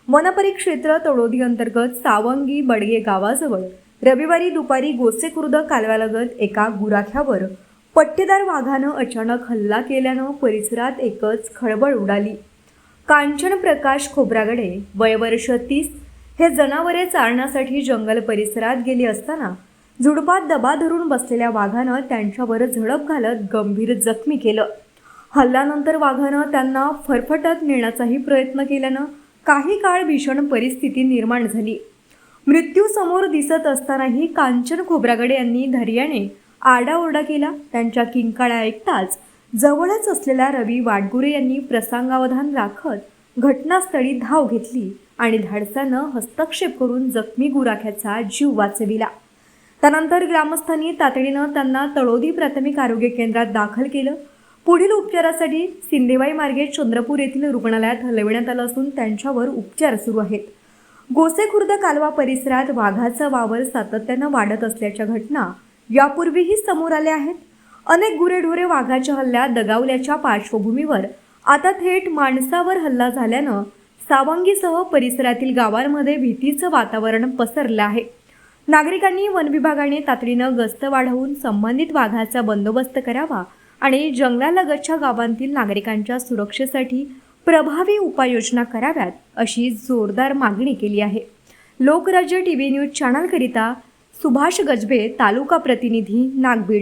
वनपरिक्षेत्र तळोदी अंतर्गत सावंगी बडगे गावाजवळ रविवारी दुपारी गोसेखुर्द कालव्यालगत एका गुराख्यावर पट्टेदार वाघानं अचानक हल्ला केल्यानं परिसरात एकच खळबळ उडाली। कांचन प्रकाश खोब्रागडे वय वर्ष 30 हे जनावरे चारण्यासाठी जंगल परिसरात गेले असताना झुडपात दबा धरून बसलेल्या वाघानं त्यांच्यावर झडप घालत गंभीर जखमी केलं। हल्ल्यानंतर वाघानं त्यांना फरफटत नेण्याचाही प्रयत्न केल्यानं काही काळ भीषण परिस्थिती निर्माण झाली। मृत्यू समोर दिसत असतानाही कांचन खोब्रागडे यांनी धैर्याने आरडाओरडा केला। त्यांच्या किंकाळ्या ऐकताच जवळच असलेल्या रवी वाडगुरे यांनी प्रसंगावधान राखत घटनास्थळी धाव घेतली आणि धाडसानं हस्तक्षेप करून जखमी गुराख्याचा जीव वाचविला। त्यानंतर ग्रामस्थांनी तातडीनं त्यांना तळोदी प्राथमिक आरोग्य केंद्रात दाखल केलं। पुढील उपचारासाठी सिंदेवाई मार्गे चंद्रपूर येथील रुग्णालयात हलविण्यात आलं असून त्यांच्यावर उपचार सुरू आहेत। गोसेखुर्द कालवा परिसरात वाघाचा वावर सातत्यानं वाढत असल्याच्या घटना यापूर्वीही समोर आल्या आहेत। अनेक गुरेढोरे वाघाच्या हल्ल्यात दगावल्याच्या पार्श्वभूमीवर आता थेट माणसावर हल्ला झाल्यानं सावंगीसह परिसरातील गावांमध्ये भीतीचं वातावरण पसरलं आहे। नागरिकांनी वन विभागाने तातडीनं गस्त वाढवून संबंधित वाघाचा बंदोबस्त करावा आणि जंगलालगतच्या गावांतील नागरिकांच्या सुरक्षेसाठी प्रभावी उपाययोजना कराव्यात अशी जोरदार मागणी केली आहे। लोकराज्य टीव्ही न्यूज चॅनलकरिता सुभाष गजबे, तालुका प्रतिनिधी, नागबीड।